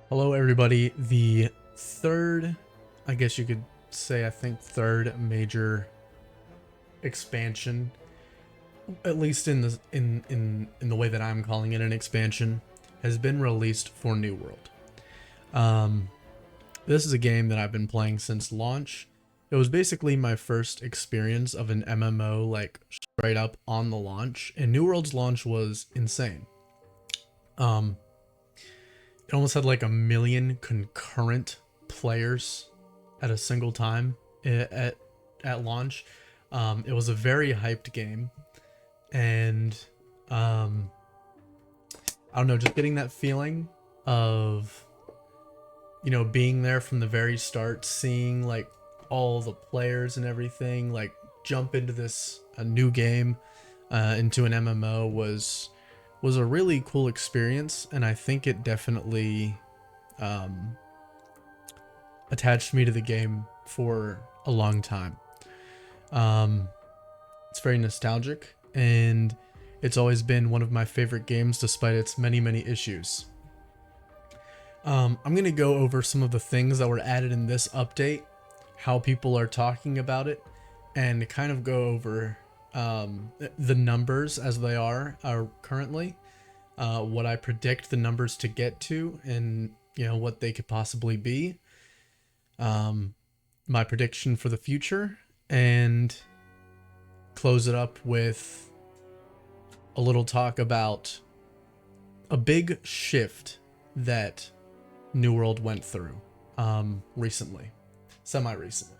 Hello, everybody. The third, I guess you could say, I think third major expansion, at least in the way that I'm calling it an expansion, has been released for New World. Um, this is a game that I've been playing since launch. It was basically my first experience of an MMO, like straight up on the launch, and New World's launch was insane. Um, it almost had like 1 million concurrent players at a single time at launch. It was a very hyped game, and um, I don't know, just getting that feeling of being there from the very start, seeing like all the players and everything, like jump into this a new game, into an MMO was a really cool experience, and I think it definitely um, attached me to the game for a long time. It's very nostalgic, and it's always been one of my favorite games despite its many issues. I'm going to go over some of the things that were added in this update, how people are talking about it, and kind of go over the numbers as they are currently, what I predict the numbers to get to, and what they could possibly be, my prediction for the future, and close it up with a little talk about a big shift that New World went through recently, semi-recently.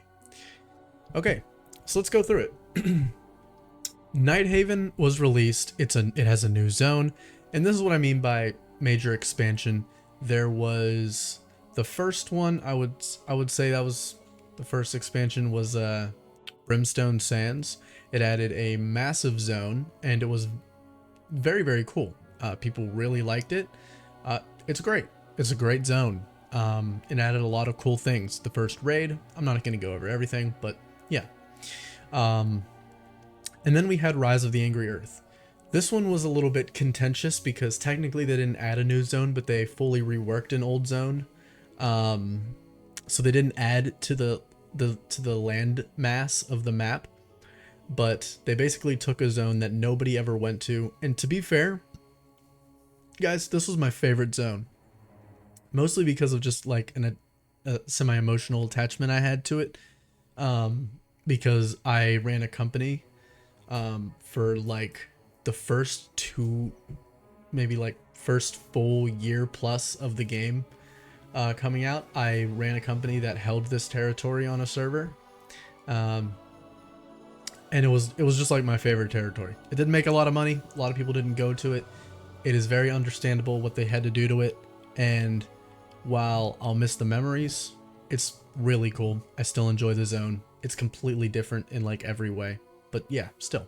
Okay, so let's go through it. Nighthaven was released. It has a new zone, and this is what I mean by major expansion. There was the first one. I would say that was the first expansion was Brimstone Sands. It added a massive zone, and it was very cool. People really liked it. It's great. It's a great zone. It added a lot of cool things. The first raid, I'm not going to go over everything, but yeah. And then we had Rise of the Angry Earth. This one was a little bit contentious because technically they didn't add a new zone, but they fully reworked an old zone. So they didn't add to the land mass of the map, but they basically took a zone that nobody ever went to. And to be fair, guys, this was my favorite zone. Mostly because of just like a semi-emotional attachment I had to it. Because I ran a company for like the first maybe like first full year plus of the game coming out. I ran a company that held this territory on a server. And it was just like my favorite territory. It didn't make a lot of money. A lot of people didn't go to it. It is very understandable what they had to do to it. And while I'll miss the memories, it's really cool. I still enjoy the zone. It's completely different in like every way, but yeah, still.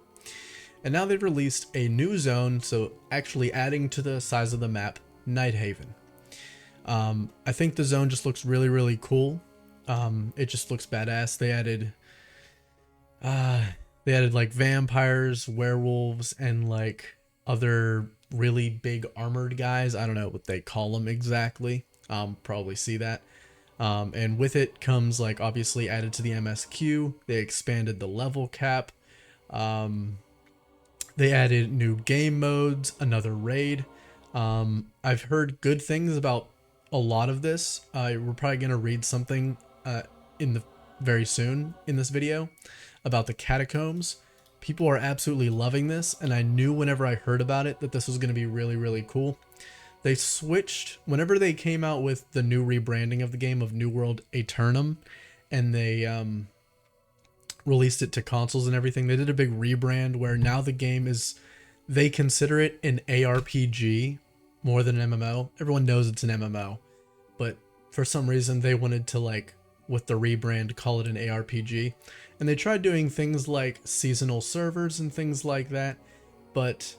And now they've released a new zone, so actually adding to the size of the map, Nighthaven. I think the zone just looks really cool. It just looks badass. They added like vampires, werewolves, and like other really big armored guys. I don't know what they call them exactly. Probably see that. And with it comes like obviously added to the MSQ. They expanded the level cap. They added new game modes, another raid. I've heard good things about a lot of this. We're probably gonna read something very soon in this video about the catacombs. People are absolutely loving this, and I knew whenever I heard about it that this was gonna be really cool. They switched whenever they came out with the new rebranding of the game of New World Aeternum, and they released it to consoles and everything. They did a big rebrand where now the game is, they consider it an ARPG more than an MMO. Everyone knows it's an MMO, but for some reason they wanted to, like, with the rebrand, call it an ARPG. And they tried doing things like seasonal servers and things like that, but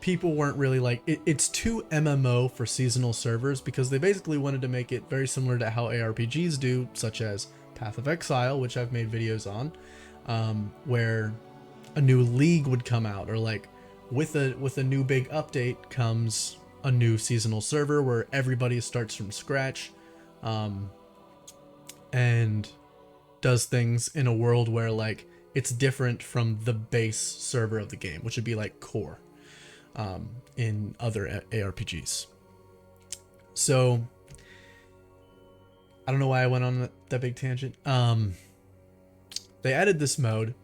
people weren't really like it's too MMO for seasonal servers, because they basically wanted to make it very similar to how ARPGs do, such as Path of Exile, which I've made videos on, where a new league would come out, or like with a new big update comes a new seasonal server where everybody starts from scratch, and does things in a world where like it's different from the base server of the game, which would be like core, in other ARPGs. So I don't know why I went on that big tangent. They added this mode.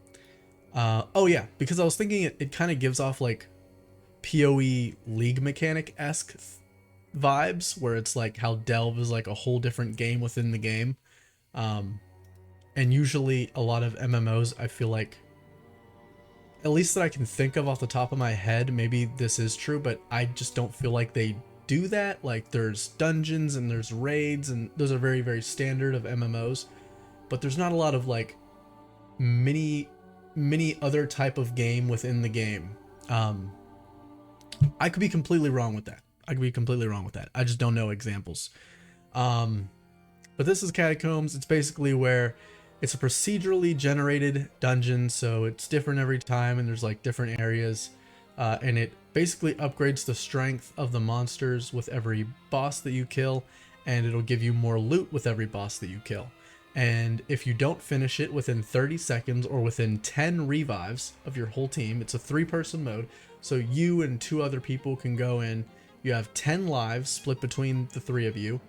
Oh yeah, because I was thinking it kind of gives off like PoE League mechanic-esque vibes, where it's like how Delve is like a whole different game within the game. And usually a lot of MMOs, I feel like, at least that I can think of off the top of my head, maybe this is true, but I just don't feel like they do that. Like there's dungeons and there's raids, and those are very, very standard of MMOs, but there's not a lot of like many other type of game within the game. I could be completely wrong with that. I just don't know examples. But this is Catacombs. It's basically where it's a procedurally generated dungeon, so it's different every time, and there's like different areas, and it basically upgrades the strength of the monsters with every boss that you kill, and it'll give you more loot with every boss that you kill. And if you don't finish it within 30 seconds or within 10 revives of your whole team, it's a 3-person mode, so you and 2 other people can go in. You have 10 lives split between the 3 of you,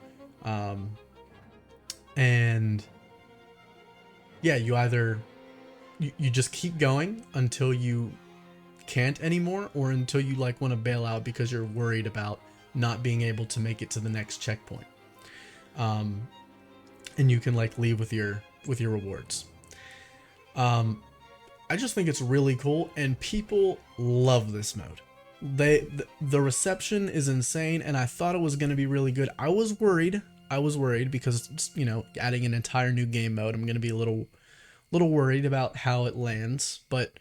and yeah, you either you just keep going until you can't anymore, or until you like want to bail out because you're worried about not being able to make it to the next checkpoint. And you can like leave with your rewards. I just think it's really cool, and people love this mode. The reception is insane, and I thought it was going to be really good. I was worried because it's, you know, adding an entire new game mode. I'm going to be a little worried about how it lands, but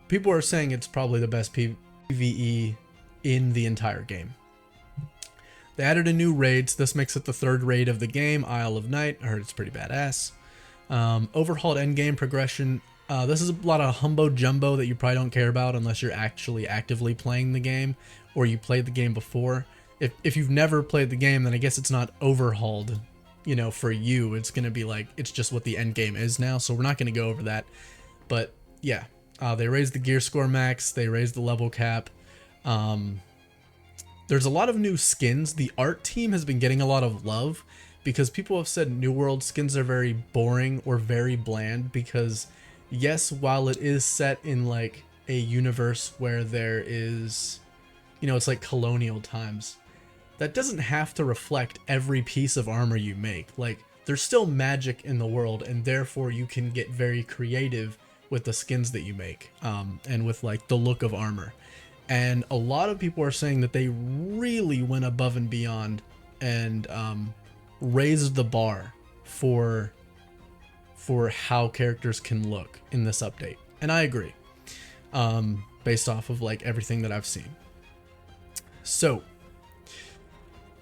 people are saying it's probably the best PvE in the entire game. They added a new raid, so this makes it the 3rd raid of the game, Isle of Night. I heard it's pretty badass. Overhauled endgame progression. This is a lot of humbo jumbo that you probably don't care about unless you're actually actively playing the game, or you played the game before. If you've never played the game, then I guess it's not overhauled, you know, for you. It's going to be like, it's just what the end game is now, so we're not going to go over that. But yeah, they raised the gear score max, they raised the level cap. There's a lot of new skins. The art team has been getting a lot of love because people have said New World skins are very boring or very bland, because yes, while it is set in like a universe where there is, you know, it's like colonial times, that doesn't have to reflect every piece of armor you make. Like, there's still magic in the world, and therefore you can get very creative with the skins that you make, and with like the look of armor. And a lot of people are saying that they really went above and beyond and raised the bar for how characters can look in this update. And I agree, based off of like everything that I've seen. So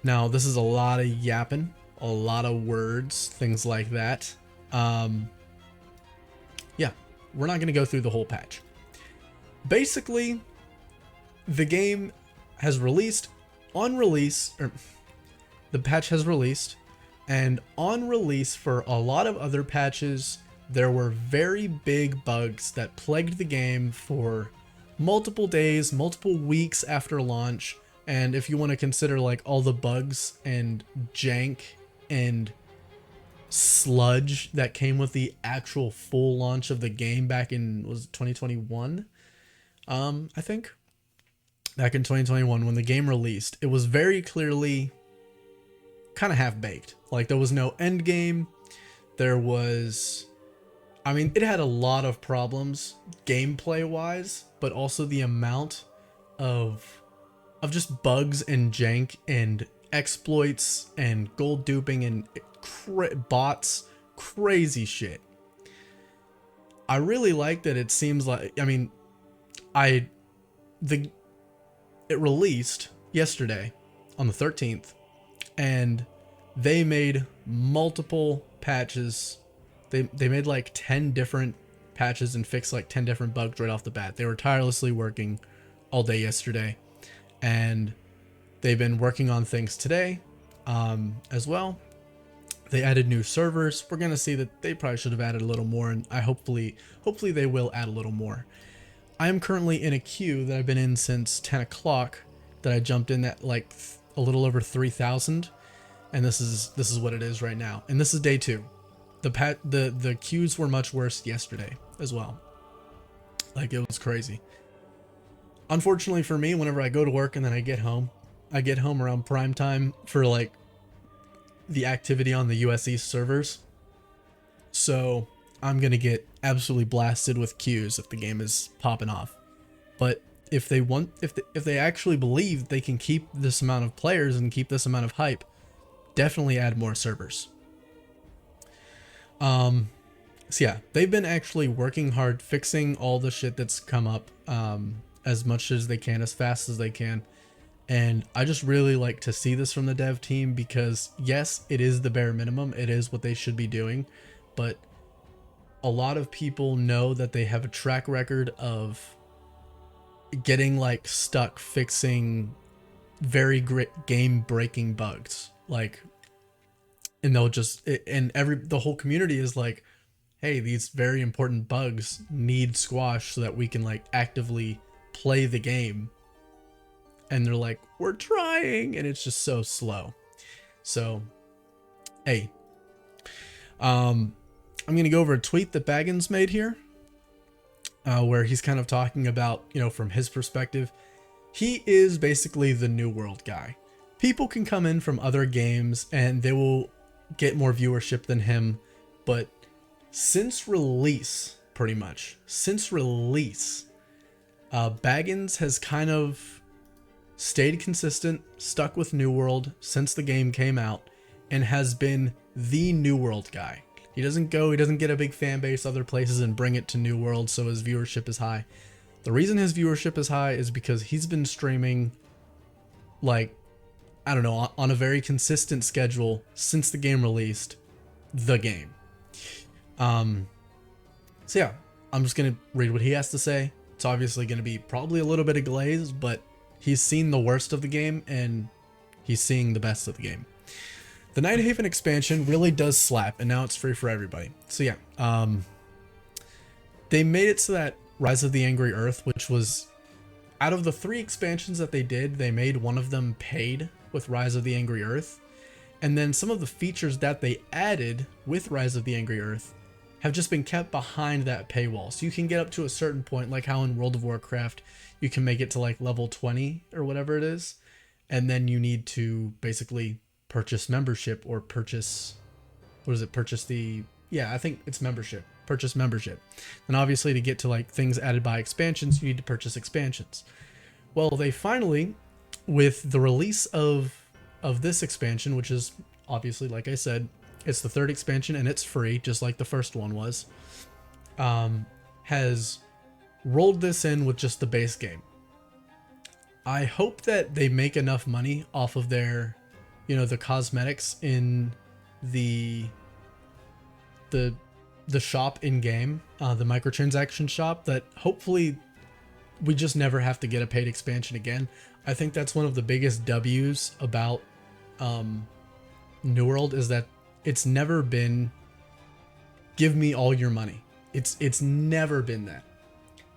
now this is a lot of yapping, a lot of words, things like that. Yeah, we're not going to go through the whole patch. Basically, the game has released, on release, or the patch has released, and on release for a lot of other patches, there were very big bugs that plagued the game for multiple days, multiple weeks after launch. And if you want to consider like all the bugs and jank and sludge that came with the actual full launch of the game back in, was it 2021? I think. Back in 2021, when the game released, it was very clearly kind of half-baked. Like, there was no end game. There was, I mean, it had a lot of problems gameplay-wise, but also the amount of just bugs and jank and exploits and gold duping and bots, crazy shit. I really like that. It seems like, I mean, it released yesterday on the 13th, and they made multiple patches. They made like 10 different patches and fixed like 10 different bugs right off the bat. They were tirelessly working all day yesterday, and They've been working on things today as well. They added new servers. We're gonna see that they probably should have added a little more, and hopefully they will add a little more. I am currently in a queue that I've been in since 10 o'clock. That I jumped in at like a little over 3,000, and this is what it is right now. And this is day 2. The queues were much worse yesterday as well. Like, it was crazy. Unfortunately for me, whenever I go to work and then I get home around prime time for like the activity on the US East servers. So I'm gonna get absolutely blasted with queues if the game is popping off. But if they actually believe they can keep this amount of players and keep this amount of hype, definitely add more servers. So yeah, they've been actually working hard fixing all the shit that's come up as much as they can, as fast as they can. And I just really like to see this from the dev team, because yes, it is the bare minimum. It is what they should be doing. But a lot of people know that they have a track record of getting like stuck fixing very great game breaking bugs. Like, and they'll just, and the whole community is like, hey, these very important bugs need squash so that we can like actively play the game. And they're like, we're trying, and it's just so slow. So, hey, I'm gonna go over a tweet that Baggins made here, where he's kind of talking about, you know, from his perspective, he is basically the New World guy. People can come in from other games and they will get more viewership than him, but since release, Baggins has kind of stayed consistent, stuck with New World since the game came out, and has been the New World guy. He doesn't get a big fan base other places and bring it to New World so his viewership is high. The reason his viewership is high is because he's been streaming, like, I don't know, on a very consistent schedule since the game released, the game. So yeah, I'm just gonna read what he has to say. It's obviously gonna be probably a little bit of glaze, but he's seen the worst of the game and he's seeing the best of the game. The Nighthaven expansion really does slap, and now it's free for everybody. So yeah, they made it so that Rise of the Angry Earth, which was, out of the 3 expansions that they did, they made one of them paid with Rise of the Angry Earth. And then some of the features that they added with Rise of the Angry Earth have just been kept behind that paywall. So you can get up to a certain point, like how in World of Warcraft, you can make it to like level 20 or whatever it is. And then you need to basically purchase membership, or purchase, I think it's membership. Purchase membership. And obviously to get to like things added by expansions, you need to purchase expansions. Well, they finally, with the release of this expansion, which is obviously, like I said, it's the 3rd expansion and it's free, just like the first one was, has rolled this in with just the base game. I hope that they make enough money off of their, you know, the cosmetics in the shop in game, the microtransaction shop, that hopefully we just never have to get a paid expansion again. I think that's one of the biggest W's about New World, is that it's never been give me all your money. It's never been that.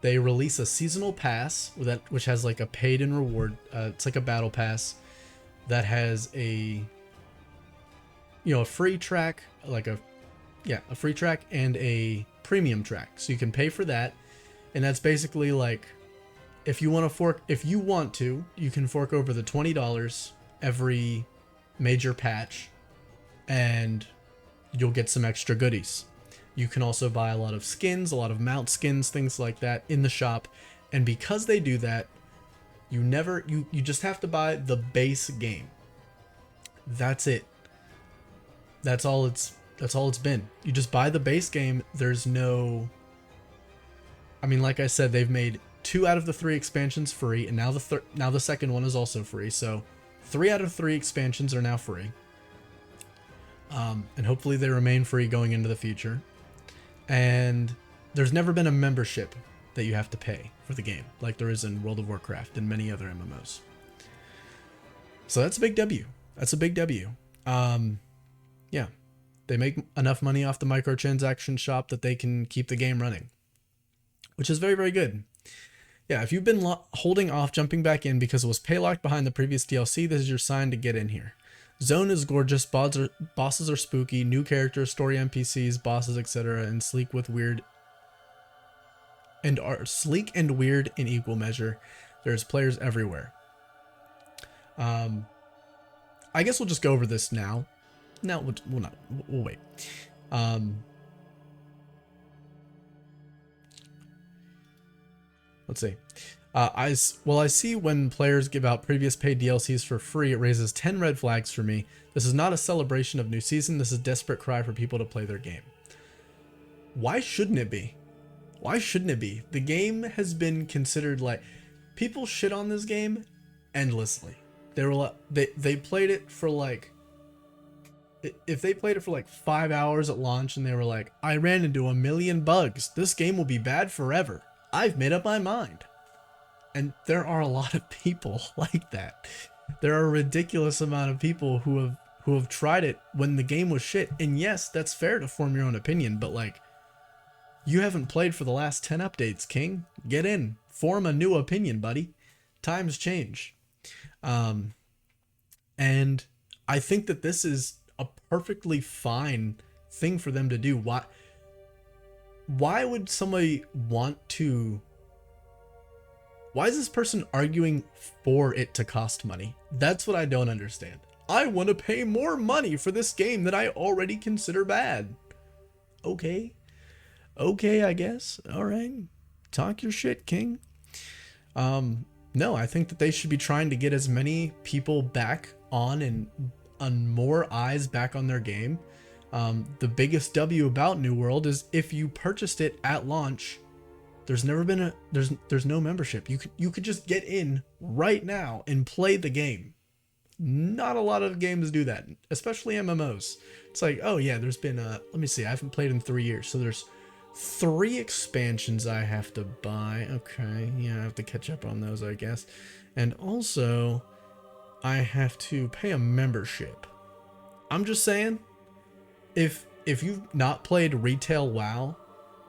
They release a seasonal pass which has like a paid and reward. It's like a battle pass that has a, you know, a free track, like a free track and a premium track. So you can pay for that, and that's basically like, if you want to, you can fork over the $20 every major patch, and you'll get some extra goodies. You can also buy a lot of skins, a lot of mount skins, things like that in the shop. And because they do that, you just have to buy the base game. That's it. That's all it's been. You just buy the base game. There's no, I mean, like I said, they've made 2 out of the 3 expansions free, and now the second one is also free. So 3 out of 3 expansions are now free. And hopefully they remain free going into the future. And there's never been a membership that you have to pay for the game, like there is in World of Warcraft and many other MMOs. So that's a big W. That's a big W. Yeah, they make enough money off the microtransaction shop that they can keep the game running, which is very, very good. Yeah, if you've been holding off jumping back in because it was paylocked behind the previous DLC, this is your sign to get in here. Zone is gorgeous, bosses are spooky, new characters, story NPCs, bosses, etc., and sleek and weird in equal measure. There's players everywhere. I guess we'll just go over this now. No, we'll wait. Let's see. I see when players give out previous paid DLCs for free, it raises 10 red flags for me. This is not a celebration of new season. This is a desperate cry for people to play their game. Why shouldn't it be? Why shouldn't it be? The game has been considered like, people shit on this game endlessly. They played it for like, if they played it for like 5 hours at launch and they were like, I ran into a million bugs. This game will be bad forever. I've made up my mind. And there are a lot of people like that. There are a ridiculous amount of people who have tried it when the game was shit. And yes, that's fair to form your own opinion, but like, you haven't played for the last 10 updates, King. Get in. Form a new opinion, buddy. Times change. And I think that this is a perfectly fine thing for them to do. Why would somebody want to... Why is this person arguing for it to cost money? That's what I don't understand. I want to pay more money for this game that I already consider bad. Okay. Okay, I guess. All right. Talk your shit, King. No, I think that they should be trying to get as many people back on and more eyes back on their game. The biggest W about New World is if you purchased it at launch, there's never been there's no membership. You could just get in right now and play the game. Not a lot of games do that, especially MMOs. It's like, oh yeah, there's been let me see, I haven't played in 3 years, so there's 3 expansions I have to buy. Okay, yeah, I have to catch up on those, I guess. And also, I have to pay a membership. I'm just saying, if you've not played retail WoW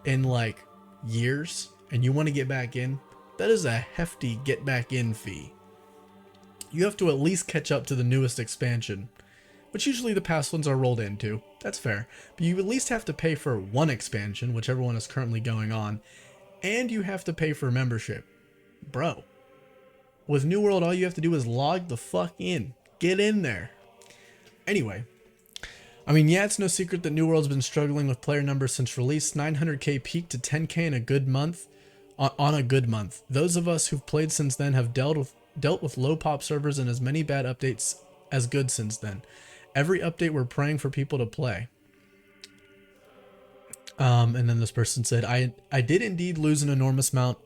in like years and you want to get back in, that is a hefty get back in fee. You have to at least catch up to the newest expansion, which usually the past ones are rolled into. That's fair. But you at least have to pay for one expansion, whichever one is currently going on, and you have to pay for membership. Bro, with New World, all you have to do is log the fuck in. Get in there. Anyway, I mean, yeah, it's no secret that New World's been struggling with player numbers since release. 900k peaked to 10k in a good month. On a good month. Those of us who've played since then have dealt with low pop servers and as many bad updates as good since then. Every update we're praying for people to play. And then this person said, I did indeed lose an enormous amount.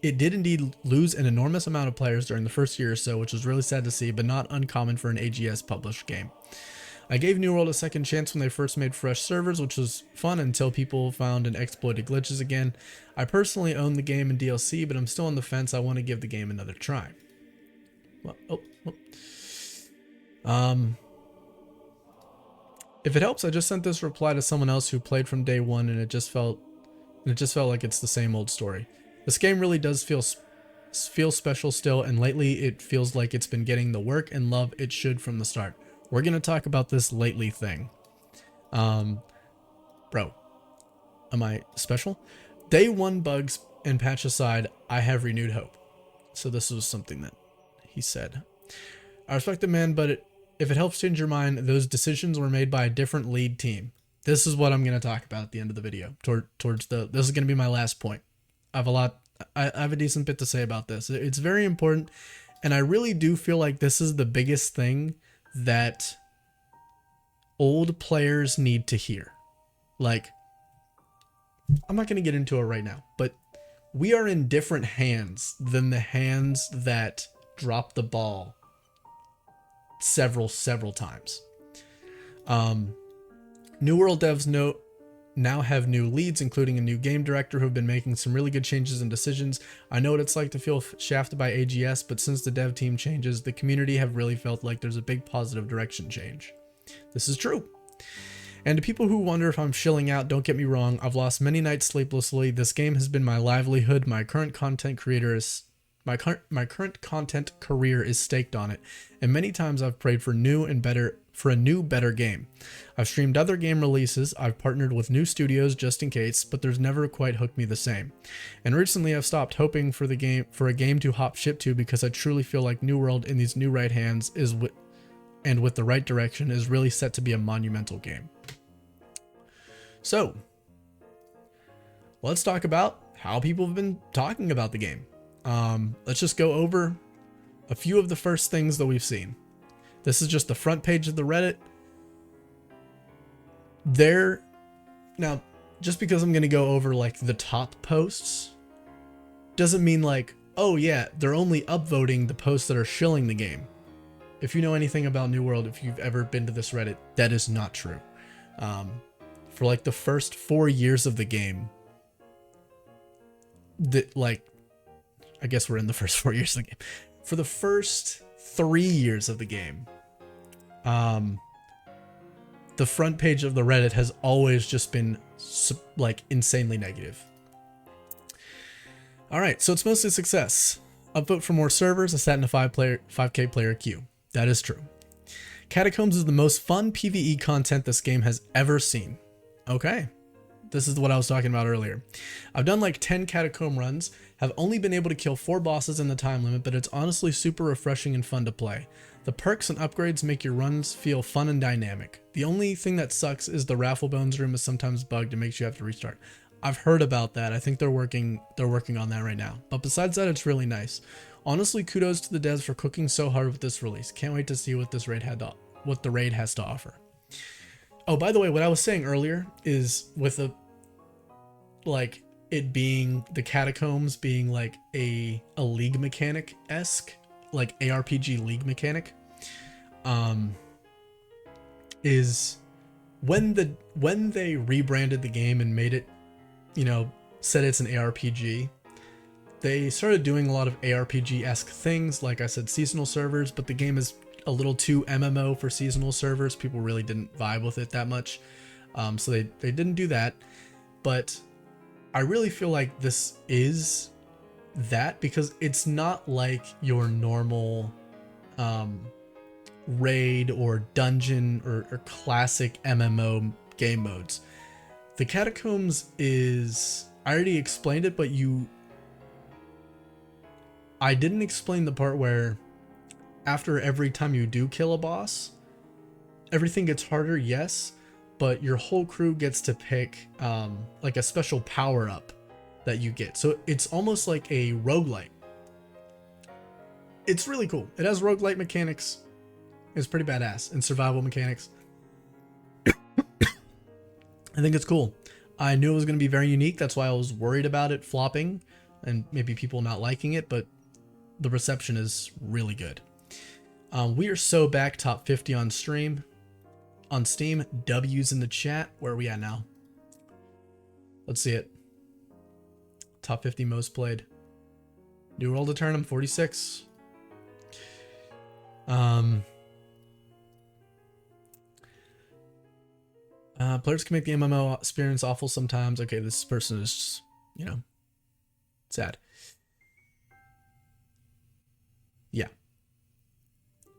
It did indeed lose an enormous amount of players during the first year or so, which was really sad to see, but not uncommon for an AGS published game. I gave New World a second chance when they first made fresh servers, which was fun until people found and exploited glitches again. I personally own the game in DLC, but I'm still on the fence. I want to give the game another try. Well, if it helps, I just sent this reply to someone else who played from day one, and it just felt like it's the same old story. This game really does feel special still, and lately it feels like it's been getting the work and love it should from the start. We're gonna talk about this lately thing. Bro, am I special? Day one bugs and patch aside, I have renewed hope. So this was something that he said. I respect the man, but if it helps change your mind, those decisions were made by a different lead team. This is what I'm going to talk about at the end of the video. This is going to be my last point. I have a decent bit to say about this. It's very important, and I really do feel like this is the biggest thing that old players need to hear. Like, I'm not going to get into it right now, but we are in different hands than the hands that dropped the ball several times. New World devs now have new leads, including a new game director who have been making some really good changes and decisions. I know what it's like to feel shafted by AGS, but since the dev team changes, the community have really felt like there's a big positive direction change. This is true. And to people who wonder if I'm shilling out, don't get me wrong, I've lost many nights sleeplessly. This game has been my livelihood. My current content career is staked on it, and many times I've prayed for a new, better game. I've streamed other game releases, I've partnered with new studios just in case, but there's never quite hooked me the same. And recently I've stopped hoping for a game to hop ship to, because I truly feel like New World in these new right hands and with the right direction is really set to be a monumental game. So, let's talk about how people have been talking about the game. Let's just go over a few of the first things that we've seen. This is just the front page of the Reddit. Now, just because I'm going to go over like the top posts doesn't mean like, oh yeah, they're only upvoting the posts that are shilling the game. If you know anything about New World, if you've ever been to this Reddit, that is not true. For like the first 4 years of the game, I guess we're in the first 4 years of the game. For the first 3 years of the game, the front page of the Reddit has always just been like insanely negative. All right, so it's mostly success. Upvote for more servers, a sat in a 5K player queue. That is true. Catacombs is the most fun PvE content this game has ever seen. Okay. This is what I was talking about earlier. I've done like 10 catacomb runs, have only been able to kill 4 bosses in the time limit, but it's honestly super refreshing and fun to play. The perks and upgrades make your runs feel fun and dynamic. The only thing that sucks is the Rafflebones room is sometimes bugged and makes you have to restart. I've heard about that. I think they're working on that right now. But besides that, it's really nice. Honestly, kudos to the devs for cooking so hard with this release. Can't wait to see what the raid has to offer. Oh, by the way, what I was saying earlier is with it being the catacombs being like a league mechanic-esque, like ARPG league mechanic, is when they rebranded the game and made it, said it's an ARPG, they started doing a lot of ARPG-esque things, like I said, seasonal servers, but the game is a little too MMO for seasonal servers. People really didn't vibe with it that much, so they didn't do that. But I really feel like this is that, because it's not like your normal raid or dungeon or classic MMO game modes. The Catacombs is, I already explained it, but I didn't explain the part where after every time you do kill a boss, everything gets harder, yes, but your whole crew gets to pick like a special power up that you get. So it's almost like a roguelite. It's really cool. It has roguelite mechanics. It's pretty badass, and survival mechanics. I think it's cool. I knew it was going to be very unique. That's why I was worried about it flopping and maybe people not liking it, but the reception is really good. We are so back, top 50 on stream. On Steam, W's in the chat. Where are we at now? Let's see it. Top 50 most played. New World Aeternum, 46. Players can make the MMO experience awful sometimes. Okay, this person is, sad. Yeah.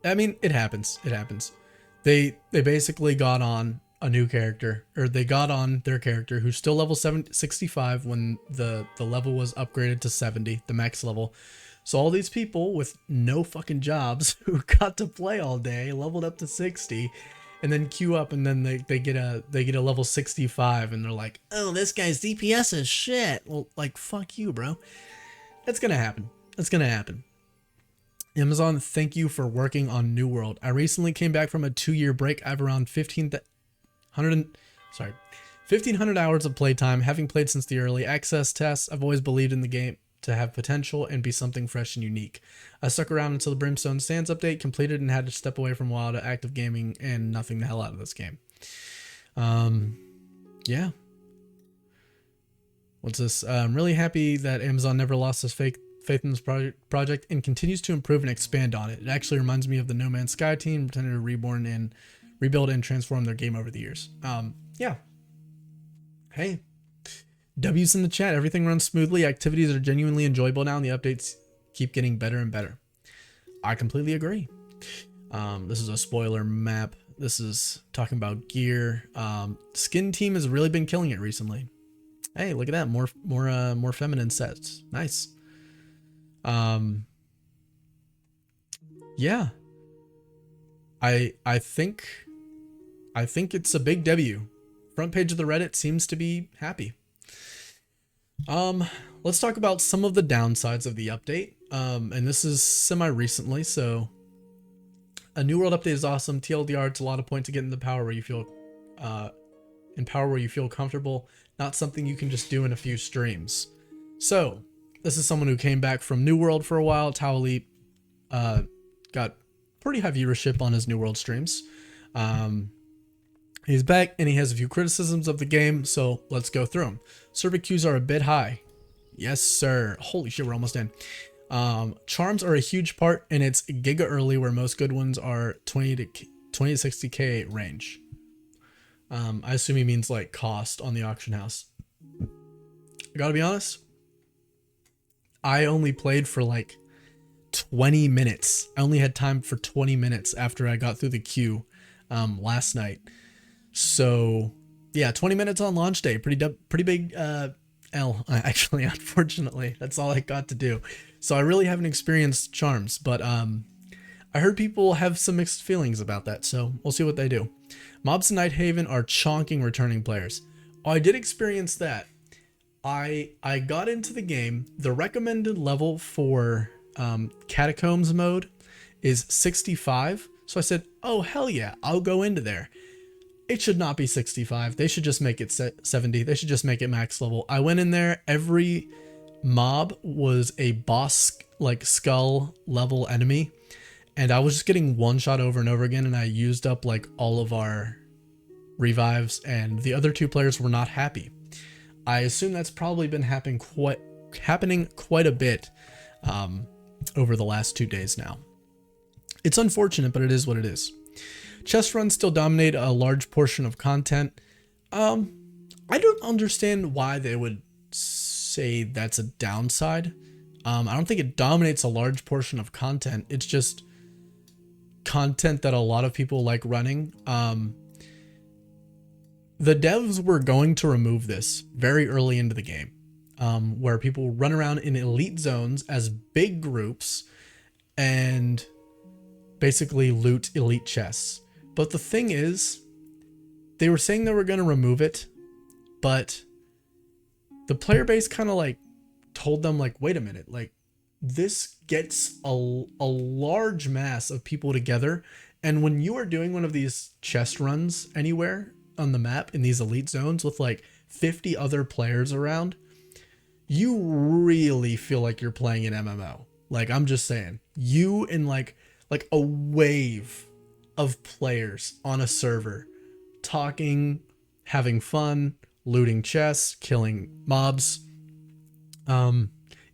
I mean, it happens. It happens. They basically got on a new character, or they got on their character who's still level 65 when the level was upgraded to 70, the max level. So all these people with no fucking jobs who got to play all day leveled up to 60, and then queue up, and then they get a level 65, and they're like, oh, this guy's DPS is shit. Well, like, fuck you, bro. That's gonna happen. That's gonna happen. Amazon, thank you for working on New World. I recently came back from a 2-year break. I have around 1,500 hours of playtime, having played since the early access tests. I've always believed in the game to have potential and be something fresh and unique. I stuck around until the Brimstone Sands update completed and had to step away from WoW to active gaming, and nothing the hell out of this game. Yeah. What's this? I'm really happy that Amazon never lost its faith in this project and continues to improve and expand on it. It actually reminds me of the No Man's Sky team pretending to rebuild and transform their game over the years. Yeah. Hey, W's in the chat. Everything runs smoothly. Activities are genuinely enjoyable now, and the updates keep getting better and better. I completely agree. This is a spoiler map. This is talking about gear. Skin team has really been killing it recently. Hey, look at that. More feminine sets. Nice. Yeah. I think it's a big W. Front page of the Reddit seems to be happy. Let's talk about some of the downsides of the update. And this is semi-recently, so a New World update is awesome. TLDR, it's a lot of points to get in the power where you feel comfortable, not something you can just do in a few streams. So this is someone who came back from New World for a while. Towelite got pretty high viewership on his New World streams. He's back and he has a few criticisms of the game, so let's go through them. Server queues are a bit high. Yes, sir. Holy shit, we're almost in. Charms are a huge part, and it's giga early where most good ones are 20 to 60k range. I assume he means like cost on the auction house. I gotta be honest, I only played for like 20 minutes. I only had time for 20 minutes after I got through the queue last night. So yeah, 20 minutes on launch day, pretty big L actually, unfortunately. That's all I got to do. So I really haven't experienced charms, but I heard people have some mixed feelings about that, so we'll see what they do. Mobs in Nighthaven are chonking returning players. Oh, I did experience that. I got into the game. The recommended level for Catacombs mode is 65. So I said, oh, hell yeah, I'll go into there. It should not be 65. They should just make it 70. They should just make it max level. I went in there. Every mob was a boss, like skull level enemy. And I was just getting one shot over and over again. And I used up like all of our revives. And the other two players were not happy. I assume that's probably been happening quite a bit over the last 2 days now. It's unfortunate, but it is what it is. Chest runs still dominate a large portion of content. I don't understand why they would say that's a downside. I don't think it dominates a large portion of content. It's just content that a lot of people like running. The devs were going to remove this very early into the game, where people run around in elite zones as big groups and basically loot elite chests. But the thing is, they were saying they were going to remove it, but the player base kind of like told them like, wait a minute, like this gets a large mass of people together. And when you are doing one of these chest runs anywhere on the map in these elite zones with like 50 other players around, you really feel like you're playing an MMO. Like, I'm just saying, you and like a wave of players on a server talking, having fun, looting chests, killing mobs.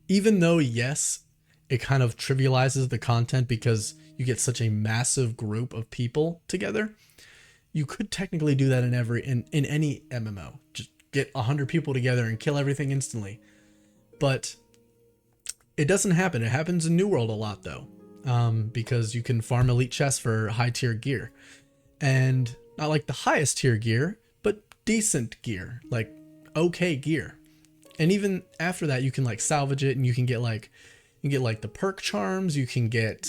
Even though, yes, it kind of trivializes the content because you get such a massive group of people together, you could technically do that in any MMO. Just get 100 people together and kill everything instantly. But it doesn't happen. It happens in New World a lot though. Because you can farm elite chests for high tier gear, and not like the highest tier gear, but decent gear, like okay gear. And even after that, you can like salvage it, and you can get like the perk charms. You can get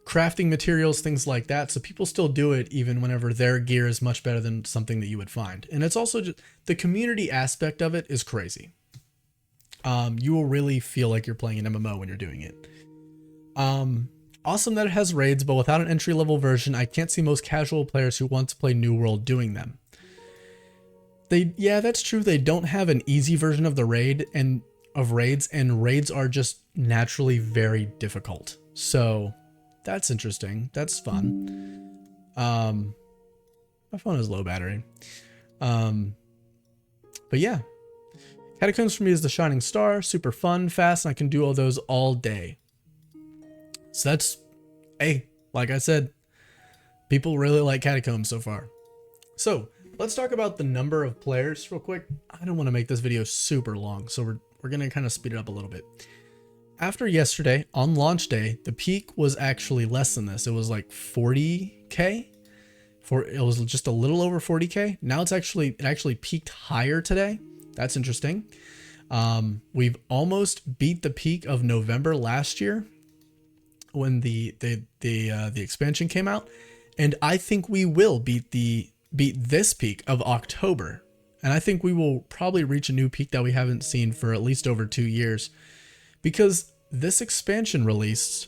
crafting materials, things like that. So people still do it even whenever their gear is much better than something that you would find. And it's also just the community aspect of it is crazy. You will really feel like you're playing an MMO when you're doing it. Awesome that it has raids, but without an entry-level version, I can't see most casual players who want to play New World doing them. Yeah, that's true. They don't have an easy version of the raids, and raids are just naturally very difficult. So that's interesting. That's fun. My phone has low battery. But yeah, Catacombs for me is the shining star, super fun, fast, and I can do all those all day. So that's, hey, like I said, people really like Catacombs so far. So let's talk about the number of players real quick. I don't want to make this video super long, so we're going to kind of speed it up a little bit. After yesterday, on launch day, the peak was actually less than this. It was like 40K. It was just a little over 40K. Now it actually peaked higher today. That's interesting. We've almost beat the peak of November last year when the expansion came out, and I think we will beat this peak of October, and I think we will probably reach a new peak that we haven't seen for at least over 2 years, because this expansion released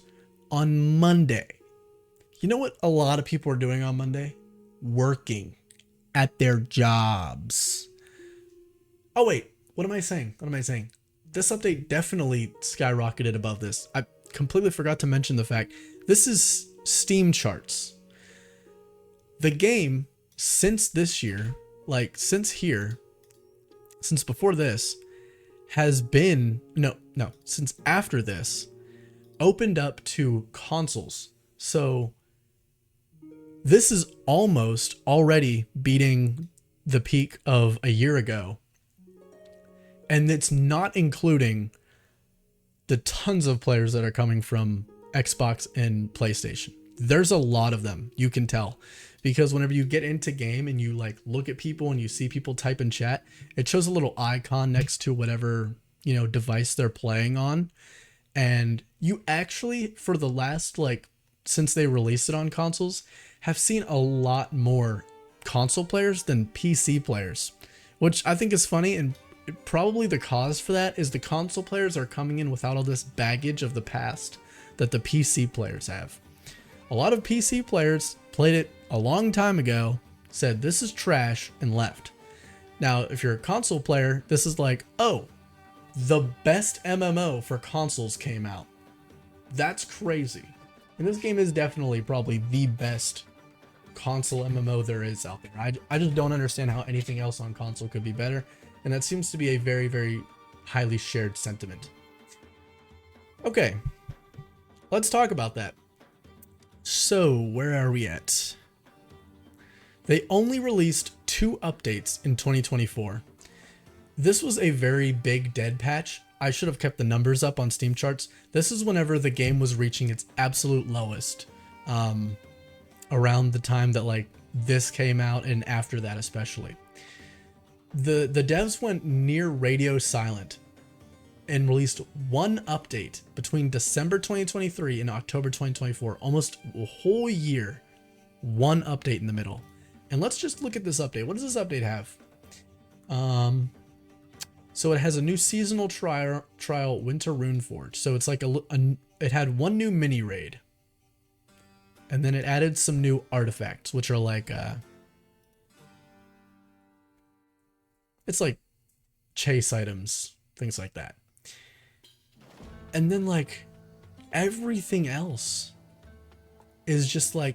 on Monday. You know what a lot of people are doing on Monday? Working at their jobs. Oh wait, what am I saying? This update definitely skyrocketed above this. I completely forgot to mention the fact this is Steam charts. The game since this year, like since before this, has been, since after this, opened up to consoles. So this is almost already beating the peak of a year ago. And it's not including the tons of players that are coming from Xbox and PlayStation. There's a lot of them, you can tell. Because whenever you get into game and you like look at people and you see people type in chat, it shows a little icon next to whatever, device they're playing on. And you actually, for the last, since they released it on consoles, have seen a lot more console players than PC players, which I think is funny. And probably the cause for that is the console players are coming in without all this baggage of the past that the PC players have. A lot of PC players played it a long time ago, said this is trash, and left. Now, if you're a console player, this is like, oh, the best MMO for consoles came out. That's crazy. And this game is definitely probably the best console MMO there is out there. I just don't understand how anything else on console could be better. And that seems to be a very, very highly shared sentiment. Okay, let's talk about that. So, where are we at? They only released 2 updates in 2024. This was a very big dead patch. I should have kept the numbers up on Steam charts. This is whenever the game was reaching its absolute lowest. Around the time that this came out and after that especially. The devs went near radio silent and released 1 update between December 2023 and October 2024, almost a whole year, 1 update in the middle. And let's just look at this update. What does this update have? So it has a new seasonal trial Winter Runeforge. So it's like it had 1 new mini raid. And then it added some new artifacts, which are like it's like chase items, things like that. And then everything else is just eh?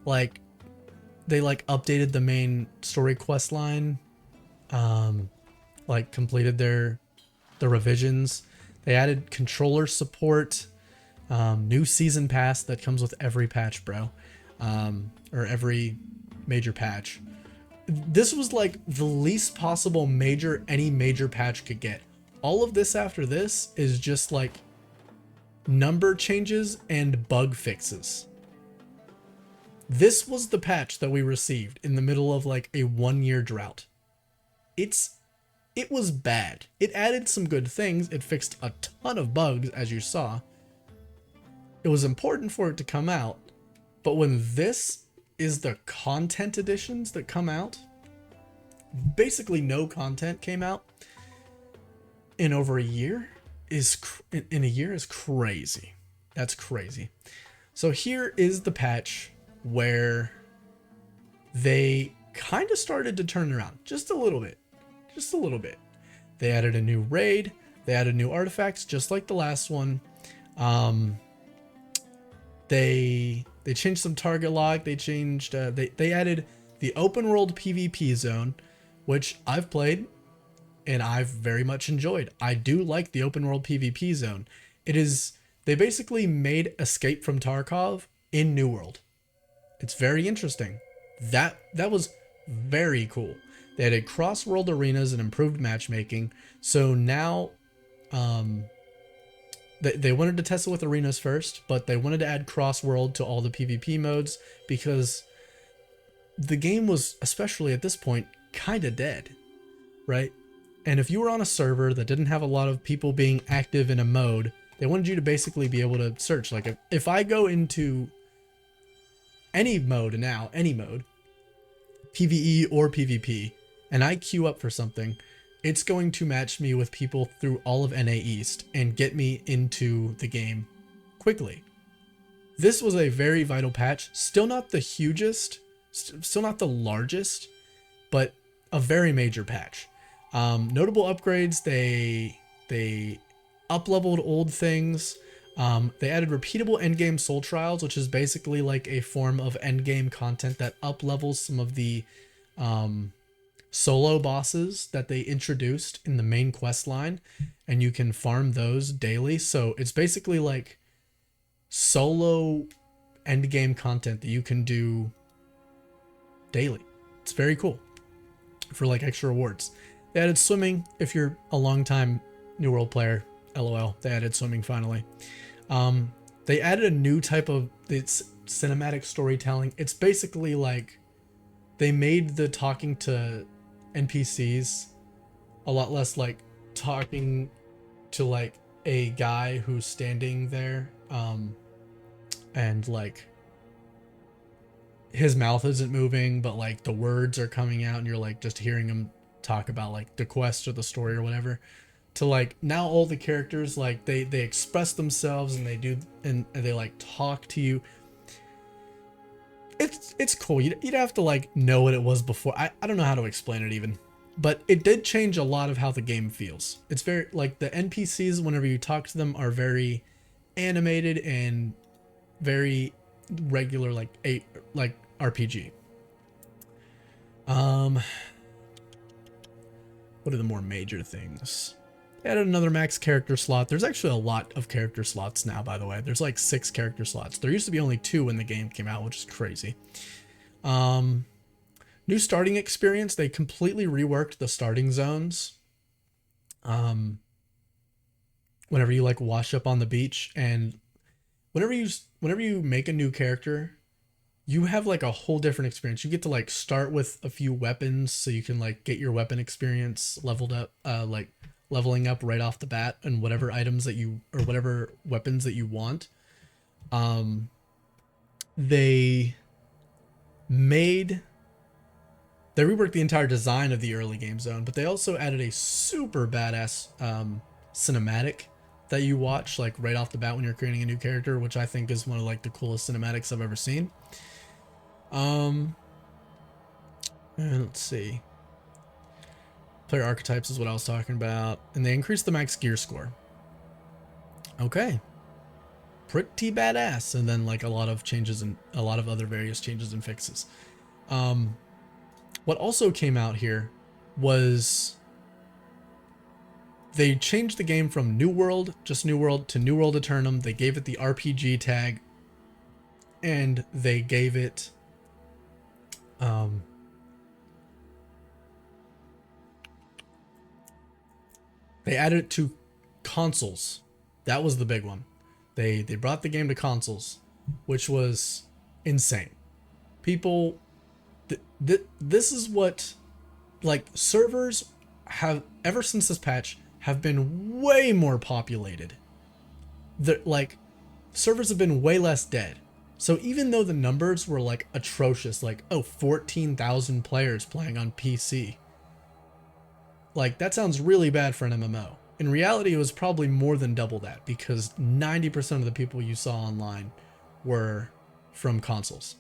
They updated the main story quest line, completed the revisions. They added controller support, new season pass that comes with every patch, bro, or every major patch. This was the least possible any major patch could get. All of this after this is just number changes and bug fixes. This was the patch that we received in the middle of a 1-year drought. It was bad. It added some good things. It fixed a ton of bugs, as you saw. It was important for it to come out, but when this is the content editions that come out, basically no content came out in over a year is crazy. That's crazy. So here is the patch where they kind of started to turn around just a little bit. They added a new raid. They added new artifacts, just like the last one. They changed some target lock. They changed. They added the open world PvP zone, which I've played and I've very much enjoyed. I do like the open world PvP zone. It is, they basically made Escape from Tarkov in New World. It's very interesting. That was very cool. They added cross-world arenas and improved matchmaking. So now, they wanted to test it with arenas first, but they wanted to add cross-world to all the PvP modes because the game was, especially at this point, kind of dead, right? And if you were on a server that didn't have a lot of people being active in a mode, they wanted you to basically be able to search. Like if I go into any mode now, any mode, PvE or PvP, and I queue up for something, it's going to match me with people through all of NA East and get me into the game quickly. This was a very vital patch. Still not the hugest, still not the largest, but a very major patch. Notable upgrades, they up-leveled old things. They added repeatable endgame soul trials, which is basically like a form of endgame content that up-levels some of the solo bosses that they introduced in the main quest line, and you can farm those daily. So it's basically like solo endgame content that you can do daily. It's very cool for like extra rewards. They added swimming if you're a long time New World player. LOL. They added swimming finally. They added a new type of, it's cinematic storytelling. It's basically like they made the talking to NPCs a lot less like talking to like a guy who's standing there, and like his mouth isn't moving, but like the words are coming out and you're like just hearing him talk about like the quest or the story or whatever. To like now all the characters, like they express themselves and they do, and they like talk to you. It's cool. You'd have to like know what it was before. I don't know how to explain it even, but it did change a lot of how the game feels. It's very like the NPCs, whenever you talk to them, are very animated and very regular, like RPG. What are the more major things? They added another max character slot. There's actually a lot of character slots now, by the way. There's like 6 character slots. There used to be only 2 when the game came out, which is crazy. New starting experience. They completely reworked the starting zones. Whenever you like wash up on the beach, and whenever you make a new character, you have like a whole different experience. You get to like start with a few weapons so you can like get your weapon experience leveled up, like leveling up right off the bat, and whatever items that you, or whatever weapons that you want. They reworked the entire design of the early game zone, but they also added a super badass cinematic that you watch like right off the bat when you're creating a new character, which I think is one of like the coolest cinematics I've ever seen. And let's see. Player archetypes is what I was talking about. And they increased the max gear score. Okay. Pretty badass. And then like a lot of changes and a lot of other various changes and fixes. What also came out here was they changed the game from New World, just New World, to New World Aeternum. They gave it the RPG tag, and they gave it they added it to consoles. That was the big one. They brought the game to consoles, which was insane. People, this is what, like, servers have, ever since this patch, have been way more populated. Like, servers have been way less dead. So even though the numbers were like atrocious, like, oh, 14,000 players playing on PC, like, that sounds really bad for an MMO. In reality, it was probably more than double that, because 90% of the people you saw online were from consoles.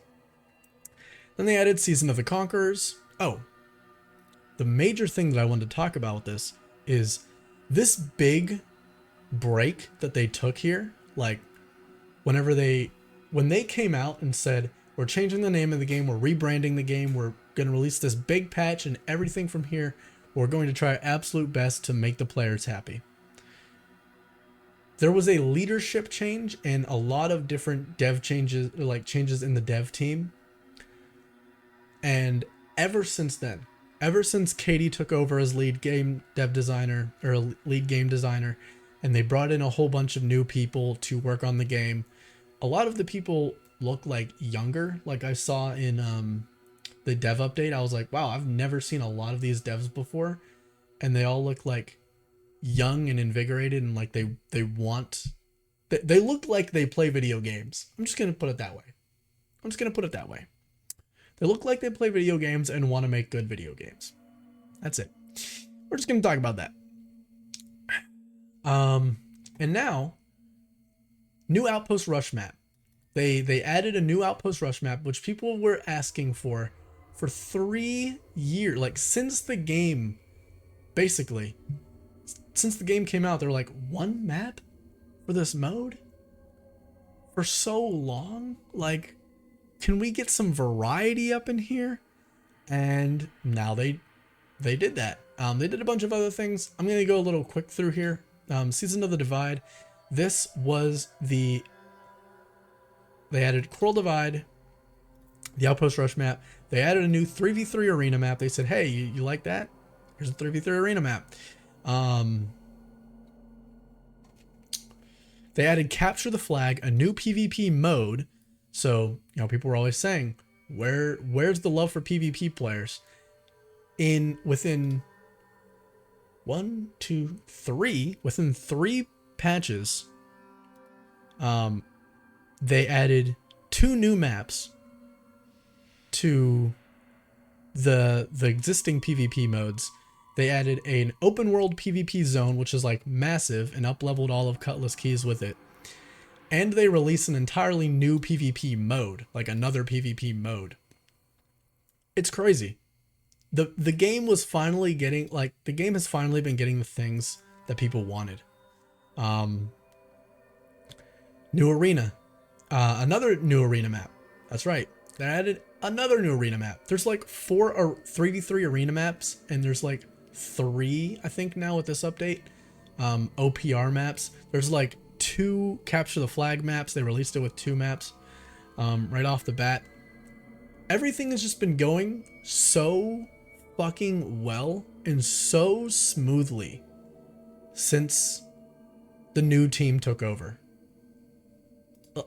Then they added Season of the Conquerors. Oh, the major thing that I wanted to talk about with this is this big break that they took here. Like, when they came out and said, we're changing the name of the game, we're rebranding the game, we're going to release this big patch, and everything from here, we're going to try our absolute best to make the players happy. There was a leadership change and a lot of different dev changes, like changes in the dev team. And ever since then, ever since Katie took over as lead game designer, and they brought in a whole bunch of new people to work on the game, a lot of the people look like younger. Like I saw in the dev update, I was like, wow, I've never seen a lot of these devs before, and they all look like young and invigorated, and like they look like they play video games. I'm just gonna put it that way. They look like they play video games and want to make good video games. That's it. We're just gonna talk about that. And now, new Outpost Rush map. They added a new Outpost Rush map, which people were asking for 3 years. Like since the game, basically, since the game came out, they're like, one map for this mode for so long. Like, can we get some variety up in here? And now they did that. They did a bunch of other things. I'm gonna go a little quick through here. Season of the Divide. This was they added Coral Divide, the Outpost Rush map. They added a new 3v3 arena map. They said, hey, you like that? Here's a 3v3 arena map. They added Capture the Flag, a new PvP mode. So, people were always saying, where's the love for PvP players? Within 3 patches, they added 2 new maps to the existing PvP modes. They added an open world PvP zone, which is like massive, and up-leveled all of Cutlass Keys with it. And they released an entirely new PvP mode, like another PvP mode. It's crazy. The game was finally getting, like, the game has finally been getting the things that people wanted. New arena. Another new arena map. That's right. They added another new arena map. There's like 4 or 3v3 arena maps, and there's like 3, I think, now with this update. OPR maps. There's like 2 Capture the Flag maps. They released it with 2 maps right off the bat. Everything has just been going so fucking well and so smoothly since the new team took over.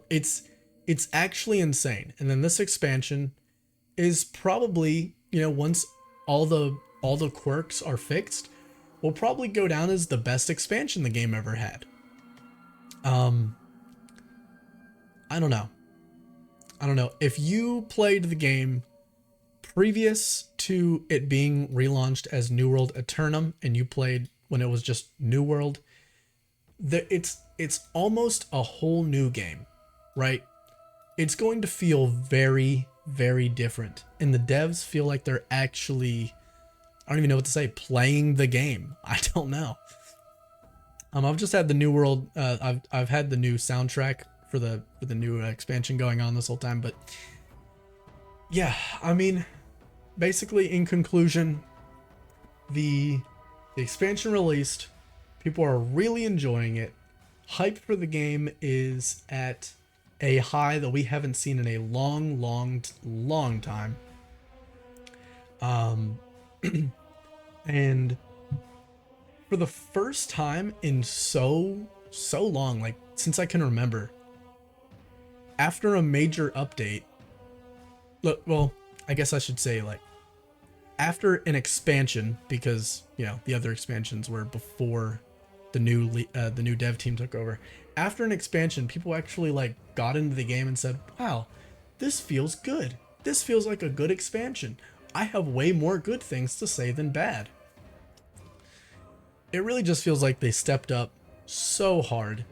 It's actually insane. And then this expansion is probably, once all the quirks are fixed, will probably go down as the best expansion the game ever had. I don't know. If you played the game previous to it being relaunched as New World Aeternum, and you played when it was just New World, it's almost a whole new game, right? It's going to feel very, very different. And the devs feel like they're actually, I don't even know what to say, playing the game. I don't know. I've just had the New World, I've had the new soundtrack for the new expansion going on this whole time, but yeah, I mean, basically in conclusion, the expansion released, people are really enjoying it. Hype for the game is at a high that we haven't seen in a long time. And for the first time in so long, like since I can remember, after a major update, well, I guess I should say, like, after an expansion, because the other expansions were before the new dev team took over. After an expansion, people actually like got into the game and said, wow, this feels good. This feels like a good expansion. I have way more good things to say than bad. It really just feels like they stepped up so hard.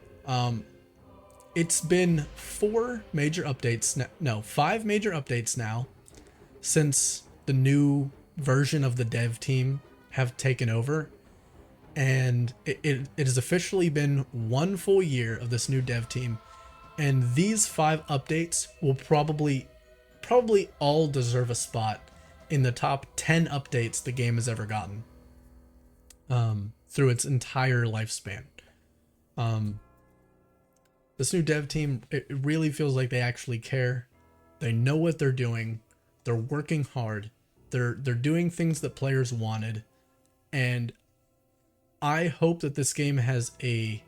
It's been 5 major updates now since the new version of the dev team have taken over. And it has officially been 1 full year of this new dev team. And these 5 updates will probably all deserve a spot in the top 10 updates the game has ever gotten through its entire lifespan. This new dev team, it really feels like they actually care. They know what they're doing. They're working hard. They're doing things that players wanted. And I hope that this game has a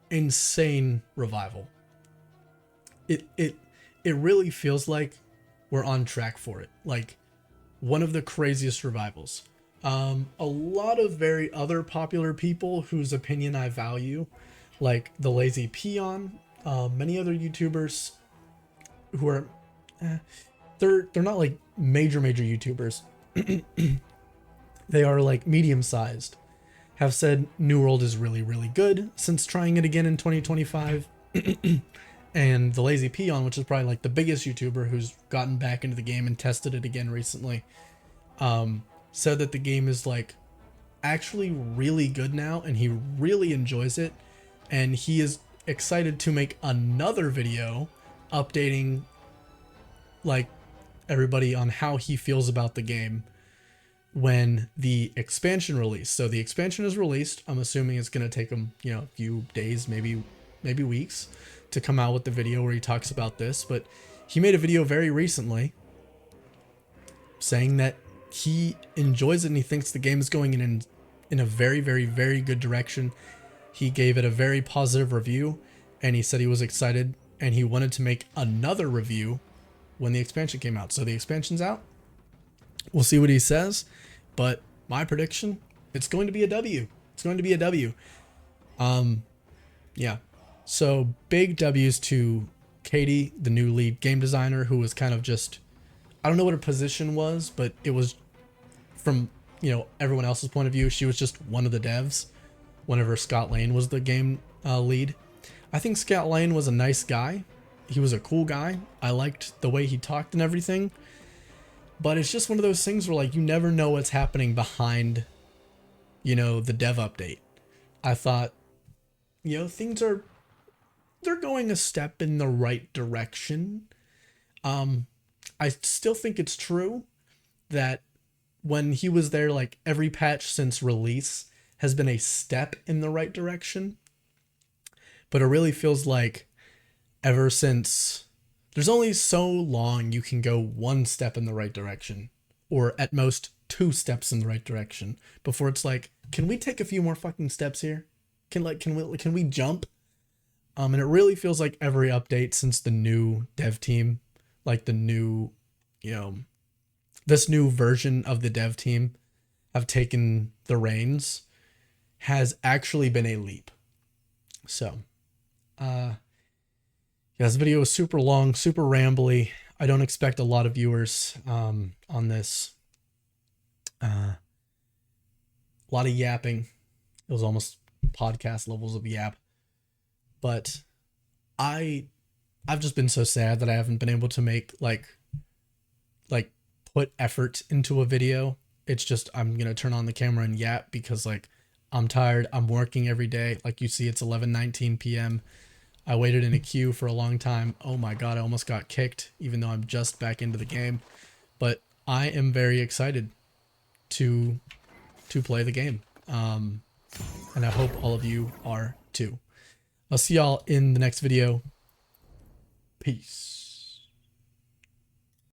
insane revival. It really feels like we're on track for it. Like one of the craziest revivals. A lot of very other popular people whose opinion I value, like the Lazy Peon, many other YouTubers who are, they're not like major YouTubers. They are like medium sized. Have said New World is really good since trying it again in 2025. And the Lazy Peon, which is probably like the biggest YouTuber who's gotten back into the game and tested it again recently, said that the game is like actually really good now and he really enjoys it, and he is excited to make another video updating like everybody on how he feels about the game when the expansion released. So the expansion is released. I'm assuming it's going to take him, you know, a few days, maybe weeks to come out with the video where he talks about this, but he made a video very recently saying that he enjoys it and he thinks the game is going in a very good direction. He gave it a very positive review, and he said he was excited and he wanted to make another review when the expansion came out. So the expansion's out. We'll see what he says, but my prediction, it's going to be a W. It's going to be a W. Yeah. So big W's to Katie, the new lead game designer, who was kind of just, I don't know what her position was, but it was from, you know, everyone else's point of view, she was just one of the devs whenever Scott Lane was the game lead. I think Scott Lane was a nice guy. He was a cool guy. I liked the way he talked and everything. But it's just one of those things where like you never know what's happening behind, you know, the dev update. I thought, you know, they're going a step in the right direction. I still think it's true that when he was there, like every patch since release has been a step in the right direction. But it really feels like ever since, there's only so long you can go one step in the right direction, or at most 2 steps in the right direction, before it's like, can we take a few more fucking steps here? Can we jump? And it really feels like every update since the new dev team, like the new, you know, this new version of the dev team have taken the reins, has actually been a leap. So, yeah, this video is super long, super rambly. I don't expect a lot of viewers on this. A lot of yapping. It was almost podcast levels of yap. But I've just been so sad that I haven't been able to make like put effort into a video. It's just I'm gonna turn on the camera and yap because like I'm tired. I'm working every day. Like you see, it's 11:19 p.m. I waited in a queue for a long time. Oh my god, I almost got kicked, even though I'm just back into the game. But I am very excited to play the game. And I hope all of you are too. I'll see y'all in the next video. Peace.